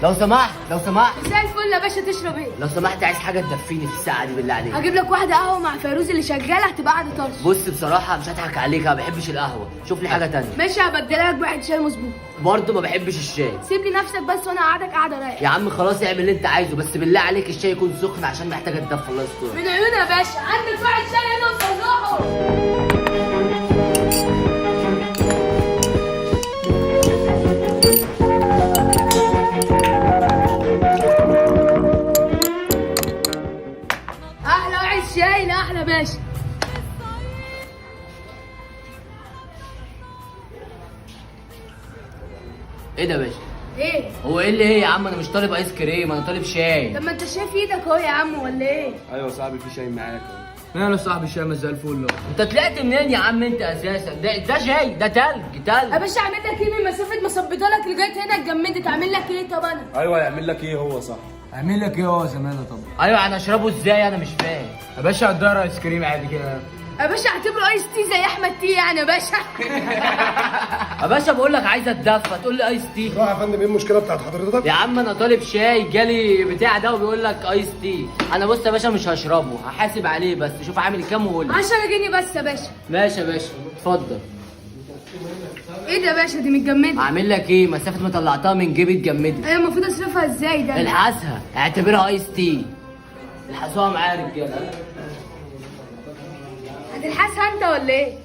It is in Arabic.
لو سمحت لو سمحت مساء الفل يا باشا، تشرب ايه؟ لو سمحت عايز حاجه تدفيني في الساعه دي بالله عليك. هجيب لك واحده قهوه مع فيروز اللي شغاله، هتبقى قاعده طرش. بص بصراحه مش هضحك عليك، انا ما بحبش القهوه، شوف لي حاجه تانية. ماشي، هبدلك بواحد شاي مظبوط. برضه ما بحبش الشاي. سيب لي نفسك بس وانا قاعدك قاعده رايقه. يا عم خلاص اعمل اللي انت عايزه، بس بالله عليك الشاي يكون سخن عشان محتاج اتدفى. الله يستر. من عيوني يا باشا، عندك واحد شاي هنا وصلحه. احلى واحد شاي لاحلى باشا. ايه ده يا باشا؟ ايه؟ هو ايه اللي ايه يا عم؟ انا مش طالب ايس كريم، انا طالب شاي. طب ما انت شايف ايدك اهو يا عم ولا ايه؟ ايوه صاحبي في شاي معاك اهو. انا صاحبي الشاي زي الفل. انت طلعت منين يا عم انت اساسا؟ ده شاي، ده تلج يا تلج. باشا اعمل لك ايه من مسافه ما صبيتها لك لغايه هنا اتجمدت، اعمل لك ايه طب انا؟ ايوه يعمل لك ايه هو صح؟ اعمل لك ايه هو زمانه طبعا. ايوه انا اشربه ازاي؟ انا مش فاهم. يا باشا هتدور ايس كريم عادي كده. يا باشا اعتبره ايس تي زي احمد تي يعني يا باشا. يا باشا بقول لك عايز اتدفى تقول لي ايس تي؟ روح يا فندم، ايه المشكله بتاعت حضرتك؟ يا عم انا طالب شاي، جالي بتاع ده وبيقول لك ايس تي. انا بص يا باشا مش هشربه، هحاسب عليه بس شوف عامل كام وقول لي. 10 جنيه بس يا باشا. ماشي يا باشا اتفضل. ايه ده يا باشا؟ دي متجمده. اعمل لك ايه؟ مسافه ما طلعتها من جيبي اتجمدت. ايوه المفروض اصرفها ازاي ده؟ الحسها، اعتبرها ايس تي. الحسوها معايا يا رجاله. هتلحسها انت ولا ايه؟